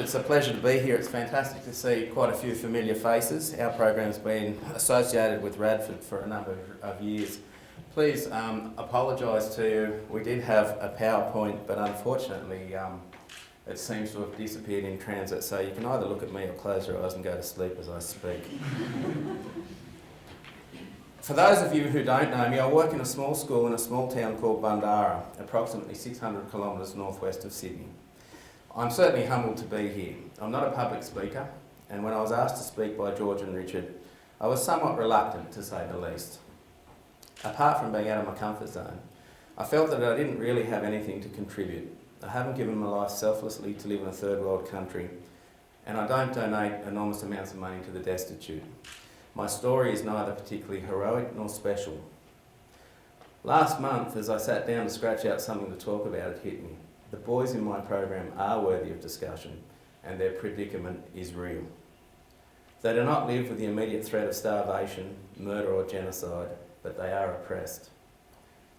It's a pleasure to be here. It's fantastic to see quite a few familiar faces. Our program's been associated with Radford for a number of years. Please apologise to you. We did have a PowerPoint, but unfortunately it seems to have disappeared in transit, so you can either look at me or close your eyes and go to sleep as I speak. For those of you who don't know me, I work in a small school in a small town called Bundarra, approximately 600 kilometres northwest of Sydney. I'm certainly humbled to be here. I'm not a public speaker, and when I was asked to speak by George and Richard, I was somewhat reluctant, to say the least. Apart from being out of my comfort zone, I felt that I didn't really have anything to contribute. I haven't given my life selflessly to live in a third world country, and I don't donate enormous amounts of money to the destitute. My story is neither particularly heroic nor special. Last month, as I sat down to scratch out something to talk about, it hit me. The boys in my program are worthy of discussion, and their predicament is real. They do not live with the immediate threat of starvation, murder or genocide, but they are oppressed.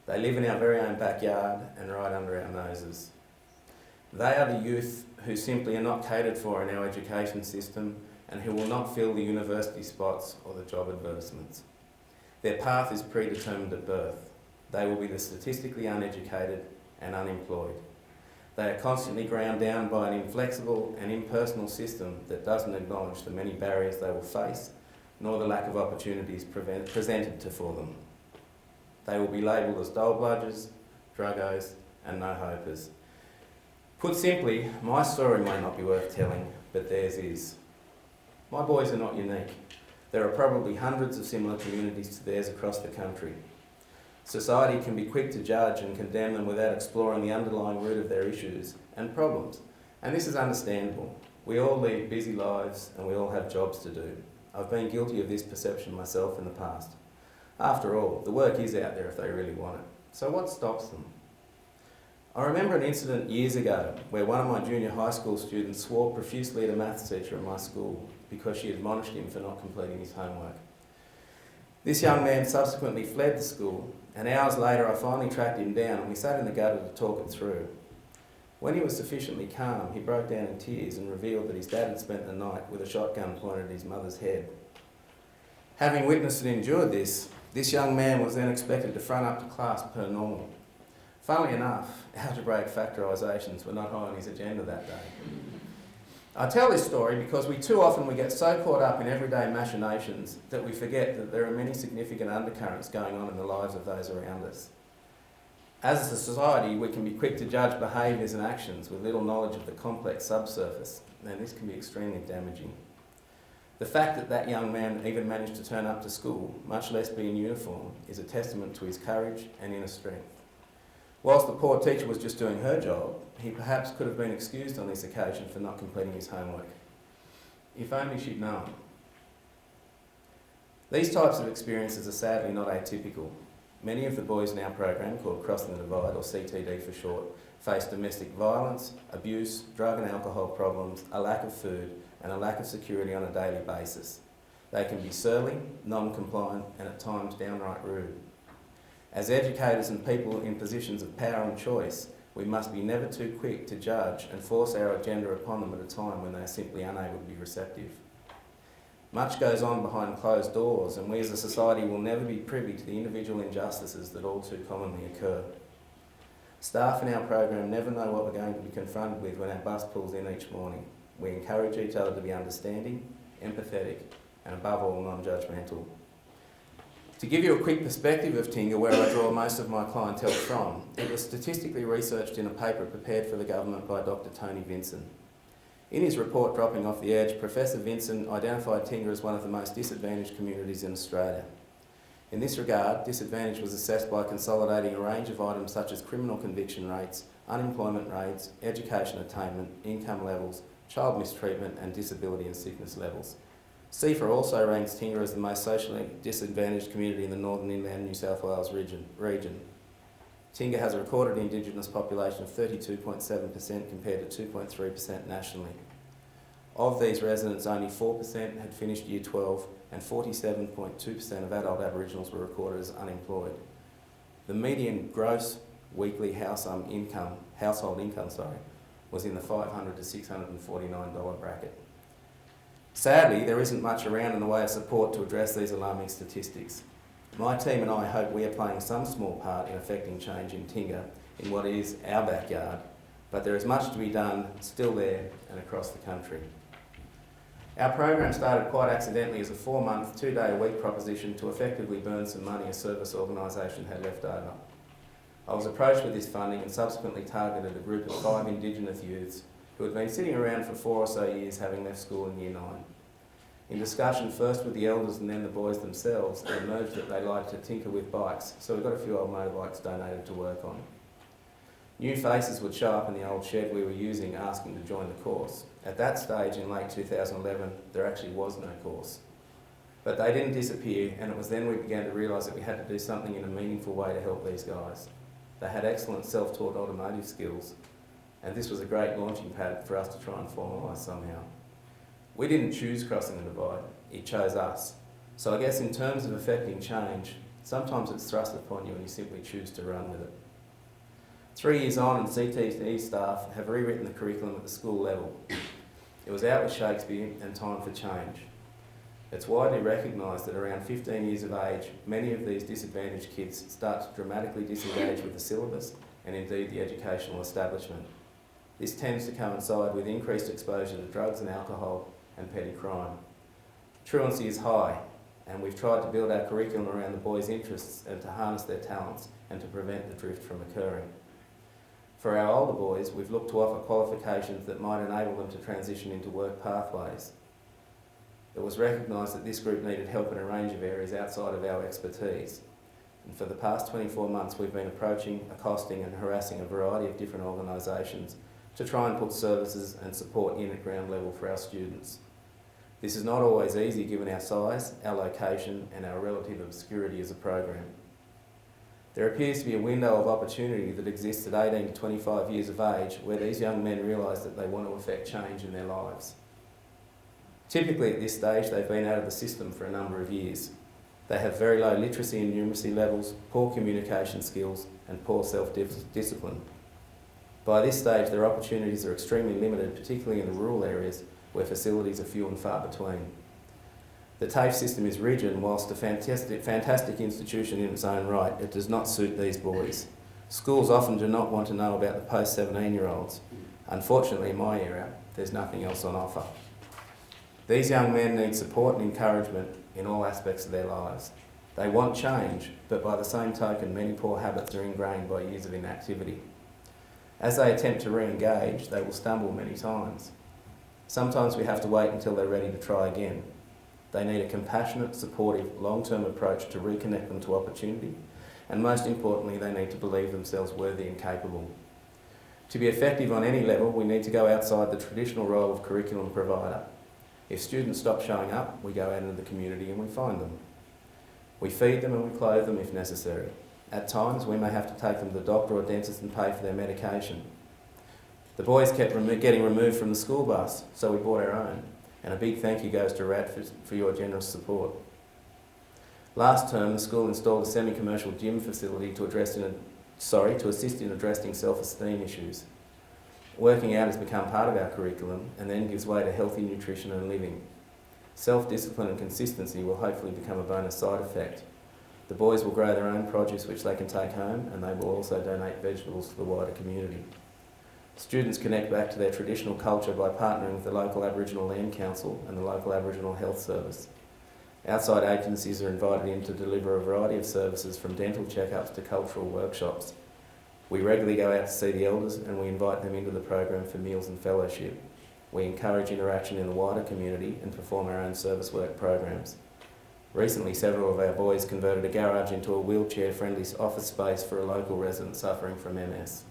They live in our very own backyard and right under our noses. They are the youth who simply are not catered for in our education system and who will not fill the university spots or the job advertisements. Their path is predetermined at birth. They will be the statistically uneducated and unemployed. They are constantly ground down by an inflexible and impersonal system that doesn't acknowledge the many barriers they will face, nor the lack of opportunities presented for them. They will be labelled as dole bludgers, druggos, and no-hopers. Put simply, my story may not be worth telling, but theirs is. My boys are not unique. There are probably hundreds of similar communities to theirs across the country. Society can be quick to judge and condemn them without exploring the underlying root of their issues and problems. And this is understandable. We all lead busy lives and we all have jobs to do. I've been guilty of this perception myself in the past. After all, the work is out there if they really want it. So what stops them? I remember an incident years ago where one of my junior high school students swore profusely at a maths teacher at my school because she admonished him for not completing his homework. This young man subsequently fled the school, and hours later I finally tracked him down and we sat in the gutter to talk it through. When he was sufficiently calm, he broke down in tears and revealed that his dad had spent the night with a shotgun pointed at his mother's head. Having witnessed and endured this young man was then expected to front up to class per normal. Funnily enough, algebraic factorisations were not high on his agenda that day. I tell this story because we get so caught up in everyday machinations that we forget that there are many significant undercurrents going on in the lives of those around us. As a society, we can be quick to judge behaviours and actions with little knowledge of the complex subsurface, and this can be extremely damaging. The fact that that young man even managed to turn up to school, much less be in uniform, is a testament to his courage and inner strength. Whilst the poor teacher was just doing her job, he perhaps could have been excused on this occasion for not completing his homework. If only she'd known. These types of experiences are sadly not atypical. Many of the boys in our program, called Crossing the Divide, or CTD for short, face domestic violence, abuse, drug and alcohol problems, a lack of food, and a lack of security on a daily basis. They can be surly, non-compliant, and at times downright rude. As educators and people in positions of power and choice, we must be never too quick to judge and force our agenda upon them at a time when they are simply unable to be receptive. Much goes on behind closed doors, and we as a society will never be privy to the individual injustices that all too commonly occur. Staff in our program never know what we're going to be confronted with when our bus pulls in each morning. We encourage each other to be understanding, empathetic, and above all, non-judgmental. To give you a quick perspective of Tingha, where I draw most of my clientele from, it was statistically researched in a paper prepared for the government by Dr. Tony Vinson. In his report, Dropping Off the Edge, Professor Vinson identified Tingha as one of the most disadvantaged communities in Australia. In this regard, disadvantage was assessed by consolidating a range of items such as criminal conviction rates, unemployment rates, education attainment, income levels, child mistreatment, and disability and sickness levels. CIFA also ranks Tingha as the most socially disadvantaged community in the northern inland New South Wales region. Tingha has a recorded Indigenous population of 32.7% compared to 2.3% nationally. Of these residents, only 4% had finished Year 12 and 47.2% of adult Aboriginals were recorded as unemployed. The median gross weekly household income was in the $500 to $649 bracket. Sadly, there isn't much around in the way of support to address these alarming statistics. My team and I hope we are playing some small part in affecting change in Tingha, in what is our backyard, but there is much to be done still there and across the country. Our program started quite accidentally as a 4-month, 2-day-a-week proposition to effectively burn some money a service organisation had left over. I was approached with this funding and subsequently targeted a group of 5 Indigenous youths who had been sitting around for 4 or so years, having left school in Year 9. In discussion first with the elders and then the boys themselves, it emerged that they liked to tinker with bikes, so we got a few old motorbikes donated to work on. New faces would show up in the old shed we were using asking to join the course. At that stage in late 2011, there actually was no course. But they didn't disappear, and it was then we began to realise that we had to do something in a meaningful way to help these guys. They had excellent self-taught automotive skills, and this was a great launching pad for us to try and formalise somehow. We didn't choose crossing the divide, it chose us. So I guess in terms of affecting change, sometimes it's thrust upon you and you simply choose to run with it. 3 years on, and CTE staff have rewritten the curriculum at the school level. It was out with Shakespeare and time for change. It's widely recognised that around 15 years of age, many of these disadvantaged kids start to dramatically disengage with the syllabus and indeed the educational establishment. This tends to coincide with increased exposure to drugs and alcohol and petty crime. Truancy is high, and we've tried to build our curriculum around the boys' interests and to harness their talents and to prevent the drift from occurring. For our older boys, we've looked to offer qualifications that might enable them to transition into work pathways. It was recognised that this group needed help in a range of areas outside of our expertise. And for the past 24 months, we've been approaching, accosting and harassing a variety of different organisations to try and put services and support in at ground level for our students. This is not always easy given our size, our location and our relative obscurity as a program. There appears to be a window of opportunity that exists at 18 to 25 years of age where these young men realise that they want to affect change in their lives. Typically at this stage they've been out of the system for a number of years. They have very low literacy and numeracy levels, poor communication skills and poor self-discipline. By this stage their opportunities are extremely limited, particularly in the rural areas where facilities are few and far between. The TAFE system is rigid, and whilst a fantastic institution in its own right, it does not suit these boys. Schools often do not want to know about the post-17-year-olds. Unfortunately, in my area, there's nothing else on offer. These young men need support and encouragement in all aspects of their lives. They want change, but by the same token, many poor habits are ingrained by years of inactivity. As they attempt to re-engage, they will stumble many times. Sometimes we have to wait until they're ready to try again. They need a compassionate, supportive, long-term approach to reconnect them to opportunity, and most importantly, they need to believe themselves worthy and capable. To be effective on any level, we need to go outside the traditional role of curriculum provider. If students stop showing up, we go out into the community and we find them. We feed them and we clothe them if necessary. At times, we may have to take them to the doctor or dentist and pay for their medication. The boys kept getting removed from the school bus, so we bought our own. And a big thank you goes to Radford for your generous support. Last term, the school installed a semi-commercial gym facility to assist in addressing self-esteem issues. Working out has become part of our curriculum and then gives way to healthy nutrition and living. Self-discipline and consistency will hopefully become a bonus side effect. The boys will grow their own produce which they can take home, and they will also donate vegetables to the wider community. Students connect back to their traditional culture by partnering with the local Aboriginal Land Council and the local Aboriginal Health Service. Outside agencies are invited in to deliver a variety of services from dental checkups to cultural workshops. We regularly go out to see the elders and we invite them into the program for meals and fellowship. We encourage interaction in the wider community and perform our own service work programs. Recently, several of our boys converted a garage into a wheelchair-friendly office space for a local resident suffering from MS.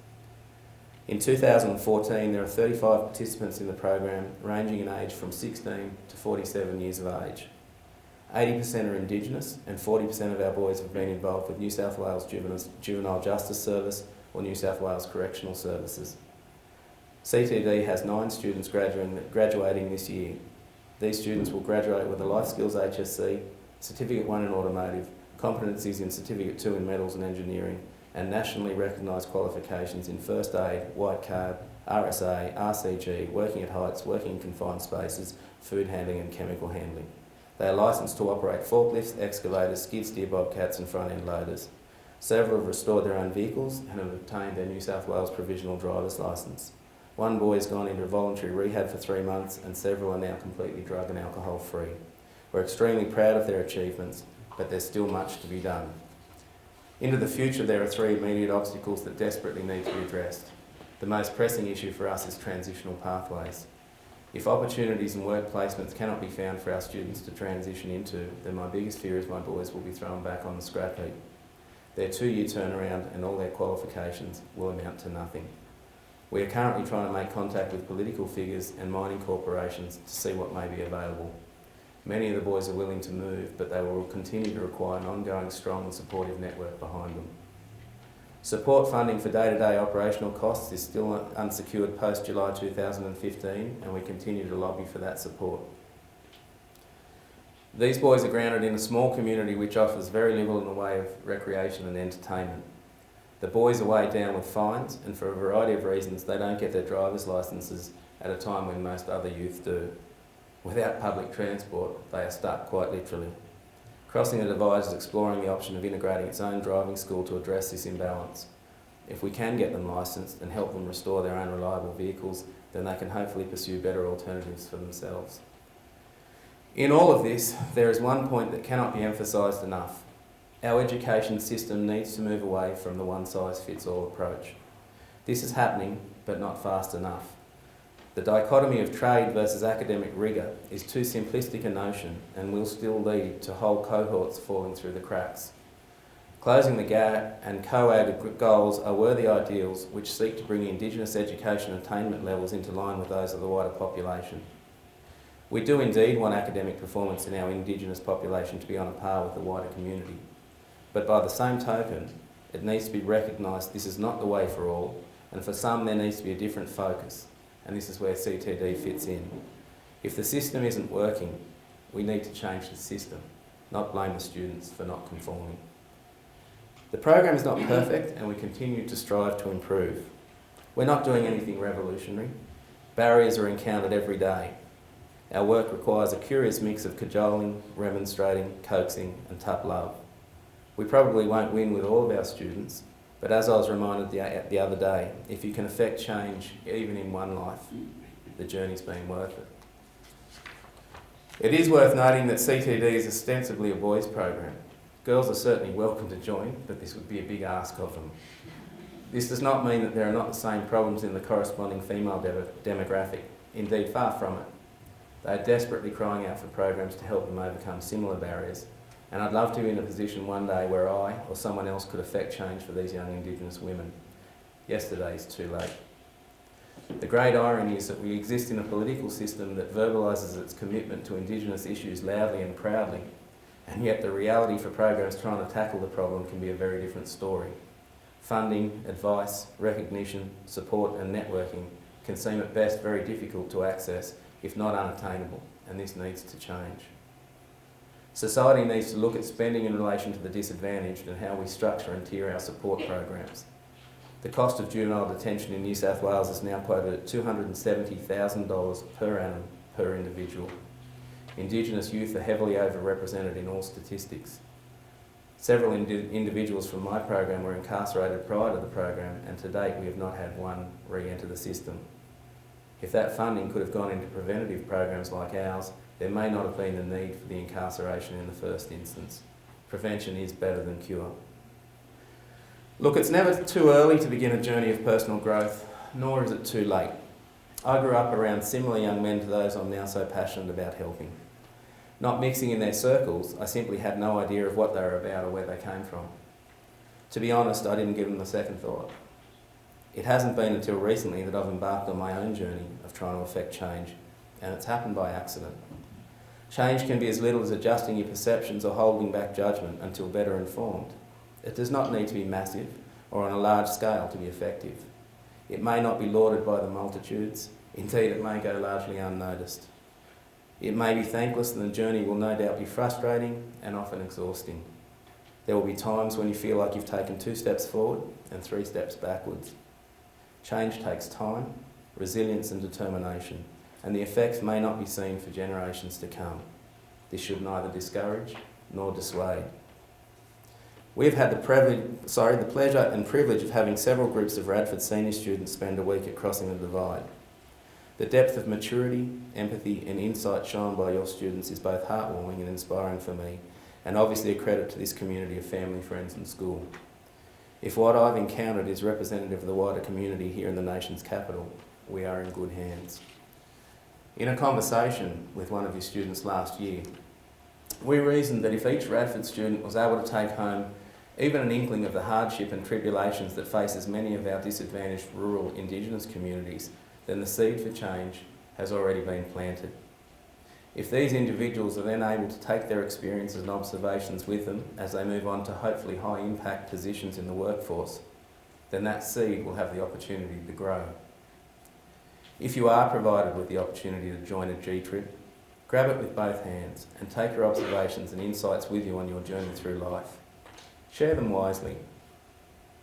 In 2014, there are 35 participants in the program, ranging in age from 16 to 47 years of age. 80% are Indigenous, and 40% of our boys have been involved with New South Wales Juvenile Justice Service or New South Wales Correctional Services. CTD has 9 students graduating this year. These students will graduate with a Life Skills HSC, Certificate 1 in Automotive, competencies in Certificate 2 in Metals and Engineering, and nationally recognised qualifications in First Aid, White Card, RSA, RCG, working at heights, working in confined spaces, food handling and chemical handling. They are licensed to operate forklifts, excavators, skid steer bobcats and front-end loaders. Several have restored their own vehicles and have obtained their New South Wales provisional driver's licence. One boy has gone into voluntary rehab for 3 months and several are now completely drug and alcohol free. We're extremely proud of their achievements, but there's still much to be done. Into the future, there are 3 immediate obstacles that desperately need to be addressed. The most pressing issue for us is transitional pathways. If opportunities and work placements cannot be found for our students to transition into, then my biggest fear is my boys will be thrown back on the scrap heap. Their 2-year turnaround and all their qualifications will amount to nothing. We are currently trying to make contact with political figures and mining corporations to see what may be available. Many of the boys are willing to move, but they will continue to require an ongoing, strong and supportive network behind them. Support funding for day-to-day operational costs is still unsecured post-July 2015 and we continue to lobby for that support. These boys are grounded in a small community which offers very little in the way of recreation and entertainment. The boys are weighed down with fines and for a variety of reasons they don't get their driver's licences at a time when most other youth do. Without public transport, they are stuck quite literally. Crossing the Divide is exploring the option of integrating its own driving school to address this imbalance. If we can get them licensed and help them restore their own reliable vehicles, then they can hopefully pursue better alternatives for themselves. In all of this, there is one point that cannot be emphasised enough. Our education system needs to move away from the one-size-fits-all approach. This is happening, but not fast enough. The dichotomy of trade versus academic rigour is too simplistic a notion and will still lead to whole cohorts falling through the cracks. Closing the gap and co-ed goals are worthy ideals which seek to bring Indigenous education attainment levels into line with those of the wider population. We do indeed want academic performance in our Indigenous population to be on a par with the wider community. But by the same token, it needs to be recognised this is not the way for all, and for some there needs to be a different focus, and this is where CTD fits in. If the system isn't working, we need to change the system, not blame the students for not conforming. The program is not perfect and we continue to strive to improve. We're not doing anything revolutionary. Barriers are encountered every day. Our work requires a curious mix of cajoling, remonstrating, coaxing and tough love. We probably won't win with all of our students, but as I was reminded the other day, if you can affect change even in one life, the journey's been worth it. It is worth noting that CTD is ostensibly a boys' program. Girls are certainly welcome to join, but this would be a big ask of them. This does not mean that there are not the same problems in the corresponding female demographic. Indeed, far from it. They are desperately crying out for programs to help them overcome similar barriers, and I'd love to be in a position one day where I or someone else could affect change for these young Indigenous women. Yesterday is too late. The great irony is that we exist in a political system that verbalises its commitment to Indigenous issues loudly and proudly, and yet the reality for programs trying to tackle the problem can be a very different story. Funding, advice, recognition, support and networking can seem at best very difficult to access, if not unattainable, and this needs to change. Society needs to look at spending in relation to the disadvantaged and how we structure and tier our support programs. The cost of juvenile detention in New South Wales is now quoted at $270,000 per annum per individual. Indigenous youth are heavily overrepresented in all statistics. Several individuals from my program were incarcerated prior to the program, and to date we have not had one re-enter the system. If that funding could have gone into preventative programs like ours, there may not have been the need for the incarceration in the first instance. Prevention is better than cure. Look, it's never too early to begin a journey of personal growth, nor is it too late. I grew up around similar young men to those I'm now so passionate about helping. Not mixing in their circles, I simply had no idea of what they were about or where they came from. To be honest, I didn't give them a second thought. It hasn't been until recently that I've embarked on my own journey of trying to affect change, and it's happened by accident. Change can be as little as adjusting your perceptions or holding back judgment until better informed. It does not need to be massive or on a large scale to be effective. It may not be lauded by the multitudes, indeed it may go largely unnoticed. It may be thankless and the journey will no doubt be frustrating and often exhausting. There will be times when you feel like you've taken 2 steps forward and 3 steps backwards. Change takes time resilience and determination, and the effects may not be seen for generations to come. This should neither discourage nor dissuade. We've had the pleasure and privilege of having several groups of Radford senior students spend a week at Crossing the Divide. The depth of maturity, empathy and insight shown by your students is both heartwarming and inspiring for me, and obviously a credit to this community of family, friends and school. If what I've encountered is representative of the wider community here in the nation's capital, we are in good hands. In a conversation with one of your students last year, we reasoned that if each Radford student was able to take home even an inkling of the hardship and tribulations that faces many of our disadvantaged rural Indigenous communities, then the seed for change has already been planted. If these individuals are then able to take their experiences and observations with them as they move on to hopefully high impact positions in the workforce, then that seed will have the opportunity to grow. If you are provided with the opportunity to join a G-Trip, grab it with both hands and take your observations and insights with you on your journey through life. Share them wisely.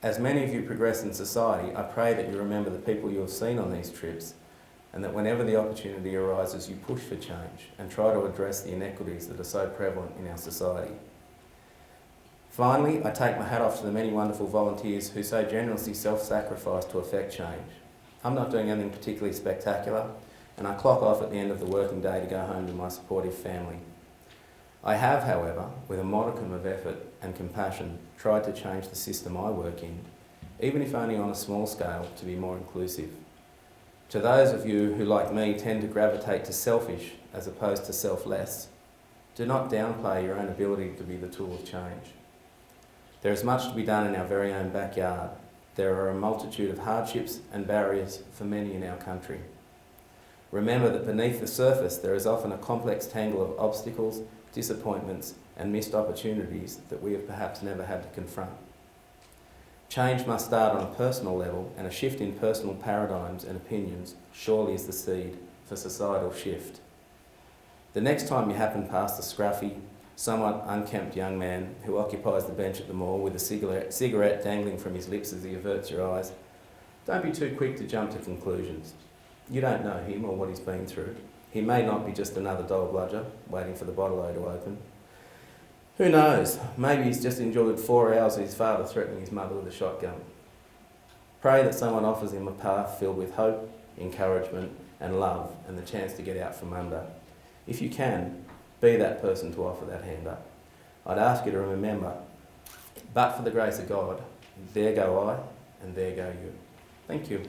As many of you progress in society, I pray that you remember the people you have seen on these trips, and that whenever the opportunity arises, you push for change and try to address the inequities that are so prevalent in our society. Finally, I take my hat off to the many wonderful volunteers who so generously self-sacrifice to effect change. I'm not doing anything particularly spectacular, and I clock off at the end of the working day to go home to my supportive family. I have, however, with a modicum of effort and compassion, tried to change the system I work in, even if only on a small scale, to be more inclusive. To those of you who, like me, tend to gravitate to selfish as opposed to selfless, do not downplay your own ability to be the tool of change. There is much to be done in our very own backyard. There are a multitude of hardships and barriers for many in our country. Remember that beneath the surface there is often a complex tangle of obstacles, disappointments and missed opportunities that we have perhaps never had to confront. Change must start on a personal level, and a shift in personal paradigms and opinions surely is the seed for societal shift. The next time you happen past a scruffy, somewhat unkempt young man who occupies the bench at the mall with a cigarette dangling from his lips as he averts your eyes, don't be too quick to jump to conclusions. You don't know him or what he's been through. He may not be just another dog bludger waiting for the bottle-o to open. Who knows? Maybe he's just enjoyed 4 hours of his father threatening his mother with a shotgun. Pray that someone offers him a path filled with hope, encouragement and love and the chance to get out from under. If you can, be that person to offer that hand up. I'd ask you to remember, but for the grace of God, there go I and there go you. Thank you.